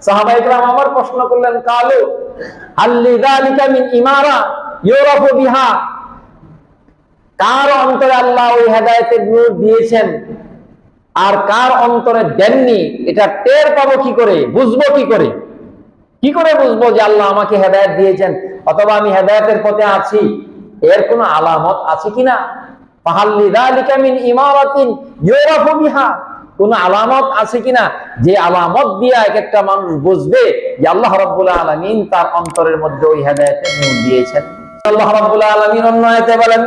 সাহাবায়ে কেরাম আবার প্রশ্ন করলেন, কালু হাল লিযালিকা মিন ইমারা ইউরাফু বিহা, কার অন্তরে আল্লাহ ওই হেদায়েতের নূর দিয়েছেন আর কার অন্তরে দেননি, এটা টের পাবো কি করে, বুঝবো কি করে? কি করে বুঝবো যে আল্লাহ আমাকে হেদায়েত দিয়েছেন অথবা আমি হেদায়েতের পথে আছি? এর কোনো আলামত আছে কিনা? ফাহাল লিযালিকা মিন ইমারাতিন ইউরাফু বিহা, কোন আলামত আছে কিনা যে আলামত দিয়ে এক একটা মানুষ বুঝবে যে আল্লাহ রাব্বুল আলামিন তার অন্তরের মধ্যে ওই হেদায়েতের নূর দিয়েছেন। আল্লাহ রাব্বুল আলামিন অন্য আয়াতে বলেন,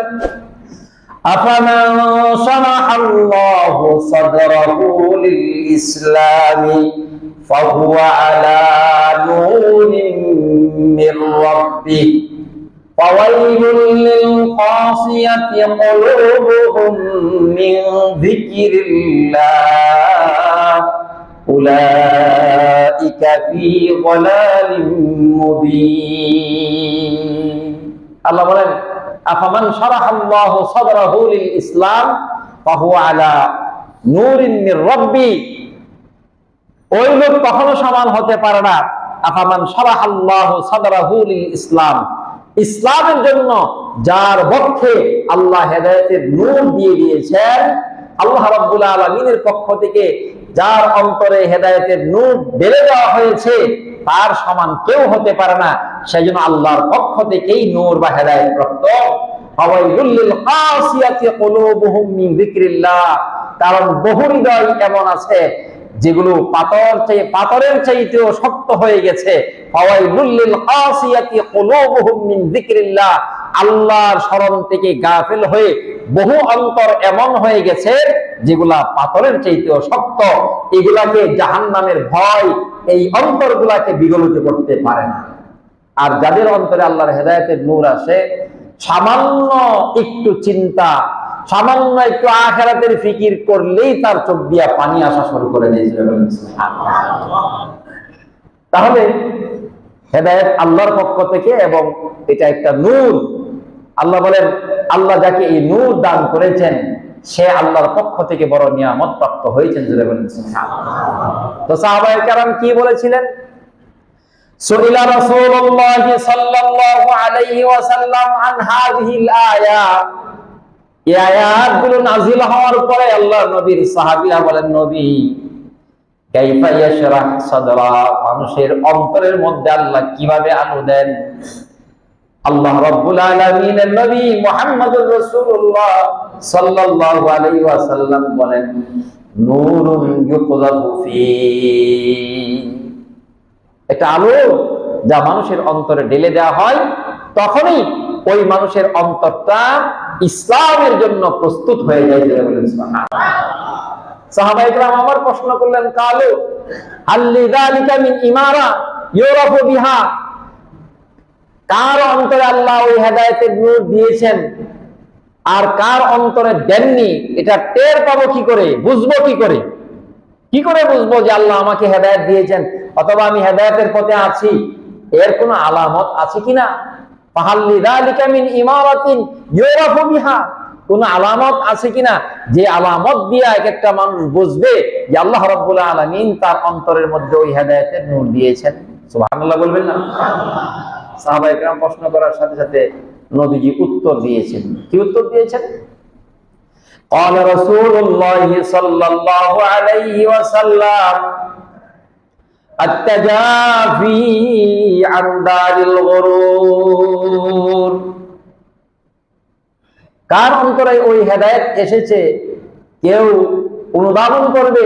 আফামান শারাহাল্লাহু সাদরাহু লিল ইসলামি ফাহুয়া আলা নূরিন মির রাব্বিহি ফাওয়াইলুল লিল কাসিয়াতি কুলুবুহুম মিন যিকরিল্লাহ উলাইকা ফি যালালিম মুবিন। আল্লাহ বলেন, আফামান শারাহাল্লাহু সাদরাহু লিল ইসলাম ফাহুয়া আলা নূরিন মির রাব্বি, ওই লোক কখনো সমান হতে পারে না। আফামান শারাহাল্লাহু সাদরাহু লিল ইসলাম, ইসলামের জন্য যার বক্ষে আল্লাহ হেদায়েতের নূর দিয়ে দিয়েছেন, আল্লাহ রাব্বুল আলামিনের পক্ষ থেকে যার অন্তরে হেদায়েতের নূর ঢেলে দেওয়া হয়েছে, তার সমান কেউ হতে পারে না। সেজন্য আল্লাহর পক্ষ থেকেই নূর বা হেদায়েত প্রাপ্ত। ফাওয়াইলুল লিল কাসিয়াতি কুলুবুহুম মিন যিকরিল্লাহ, কারণ বহু হৃদয় এমন আছে যেগুলো পাথরের চাইতেও শক্ত হয়ে গেছে। ফাওয়াইলুল লিল কাসিয়াতি কুলুবুহুম মিন যিকরিল্লাহ, আল্লাহর স্মরণ থেকে গাফিল হয়ে বহু অন্তর এমন হয়ে গেছে যেগুলা পাথরের চাইতেও শক্ত। এগুলাকে জাহান্নামের ভয় এই অন্তরগুলাকে বিগলিত করতে পারে না। আর যাদের অন্তরে আল্লাহর হেদায়েতের নূর আসে, সামান্য একটু চিন্তা, সামান্য একটু আখিরাতের ফিকির করলেই তার চোখ দিয়া পানি আসা শুরু করে দিয়েছে। তাহলে হেদায়েত আল্লাহর পক্ষ থেকে এবং এটা একটা নূর। আল্লাহ বলেন, আল্লাহ যাকে এই নূর দান করেছেন সে আল্লাহর পক্ষ থেকে বড় নিয়ামত প্রাপ্ত হয়েছেন। তো সাহাবায়ে কেরাম কি বলেছিলেন? সুইলা রাসূলুল্লাহ সাল্লাল্লাহু আলাইহি ওয়াসাল্লাম আন হাযিহিল আয়া, এই আয়াতগুলো নাযিল হওয়ার পরে আল্লাহর নবীর সাহাবীরা বলেন, নবী কাইফা ইয়াশরাহ সাদরা, মানুষের অন্তরের মধ্যে আল্লাহ কিভাবে আলো দেন? আল্লাহ রাব্বুল আলামিনের নবী মুহাম্মদুর রাসূলুল্লাহ সাল্লাল্লাহু আলাইহি ওয়াসাল্লাম বলেন, নূরুন ইউকযাবু ফি, একটা আলো যা মানুষের অন্তরে ঢেলে দেওয়া হয়, তখনই ওই মানুষের অন্তরটা ইসলামের জন্য প্রস্তুত হয়ে যায়। সাহাবায়ে কেরাম আবার প্রশ্ন করলেন, কালু হাল লিযালিকা মিন ইমারা ইউরাফু বিহা, কার অন্তরে আল্লাহ ওই হেদায়েতের নূর দিয়েছেন আর কার অন্তরে দেননি, এটা টের পাবো কি করে, বুঝবো কি করে? কি করে বুঝবো যে আল্লাহ আমাকে হেদায়েত দিয়েছেন অথবা আমি হেদায়েতের পথে আছি? এর কোনো আলামত আছে কিনা? ফাহাল লিযালিকা মিন ইমারাতিন ইউরাফু বিহা, কোন আলামত আছে কিনা যে আলামত দিয়ে এক একটা মানুষ বুঝবে যে আল্লাহ রাব্বুল আলামিন তার অন্তরের মধ্যে ওই হেদায়েতের নূর দিয়েছেন? সুবহানাল্লাহ বলবেন না? সাহাবায়ে কেরাম প্রশ্ন করার সাথে সাথে নবীজি উত্তর দিয়েছেন। কি উত্তর দিয়েছেন? قال رسول الله صلى الله عليه وسلم التجافي عن دار الغرور, কার অন্তরে ওই হেদায়েত এসেছে কেউ অনুধাবন করবে।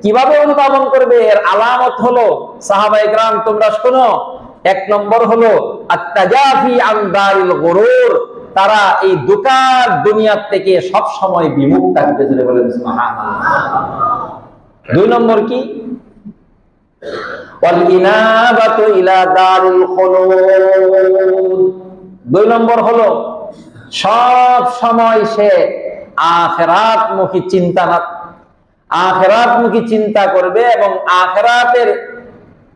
কিভাবে অনুধাবন করবে? এর আলামত হলো, সাহাবায়ে কেরাম তোমরা শোনো, এক নম্বর হলো আত-তাজাফি আন দারিল গুরুর, তারা এই দুকার দুনিয়া থেকে সব সময় বিমুখ থাকবে। যদি বলেন সুবহানাল্লাহ। দুই নম্বর কি? ওয়াল ইনাবাতু ইলা দারিল খুলুদ, দুই নম্বর হলো সব সময় সে আখিরাতমুখী চিন্তা করবে এবং আখিরাতের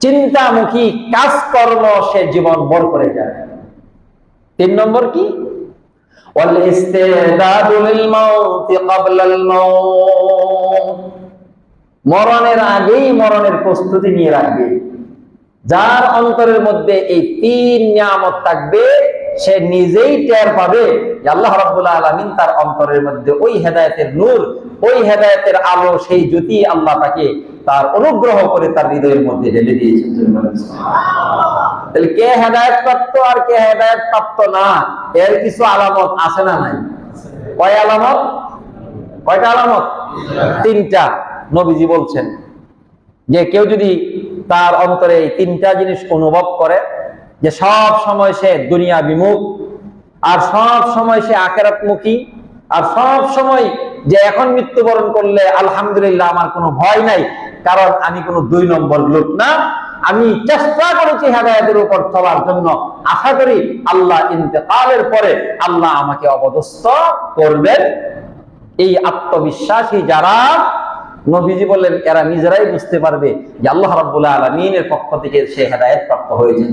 চিন্তামুখী কাজকর্ম সে জীবন ভর করে যাবে। তিন নম্বর কি? ওয়াল ইস্তিদাদু লিল মাউতি ক্বাবলাল মাউত, মরণের আগেই মরণের প্রস্তুতি নিয়ে রাখবে। যার অন্তরের মধ্যে এই তিন নিয়ামত থাকবে সে নিজেই টের পাবে যে আল্লাহ রাব্বুল আলামিন তার অন্তরের মধ্যে ওই হেদায়েতের নূর, ওই হেদায়েতের আলো, সেই জ্যোতি আল্লাহ তাকে তার অনুগ্রহ করে তার হৃদয়ের মধ্যে ঢেলে দিয়েছেন। তাহলে কে হেদায়েত প্রাপ্ত আর কে হেদায়েত প্রাপ্ত না, এর কিছু আলামত আছে না নাই? কয় আলামত? কয়টা আলামত? তিনটা। নবীজি বলছেন যে কেউ যদি তার অন্তরে এই তিনটা জিনিস অনুভব করে, যে সব সময় সে দুনিয়া বিমুখ, আর সব সময় সে আখিরাতমুখী, আর সব সময় যে এখন মৃত্যুবরণ করলে আলহামদুলিল্লাহ আমার কোনো ভয় নাই, কারণ আমি কোনো 2 নম্বর লোক না, আমি চেষ্টা করেছি হেদায়েতের উপর চলার জন্য, আশা করি আল্লাহ ইন্তেকালের পরে আল্লাহ আমাকে অবদস্থ করবেন। এই আত্মবিশ্বাসী যারা, নবীজি বললেন এরা নিজেরাই বুঝতে পারবে যে আল্লাহ রাব্বুল আলামিনের পক্ষ থেকে সে হেদায়েত প্রাপ্ত হয়েছে।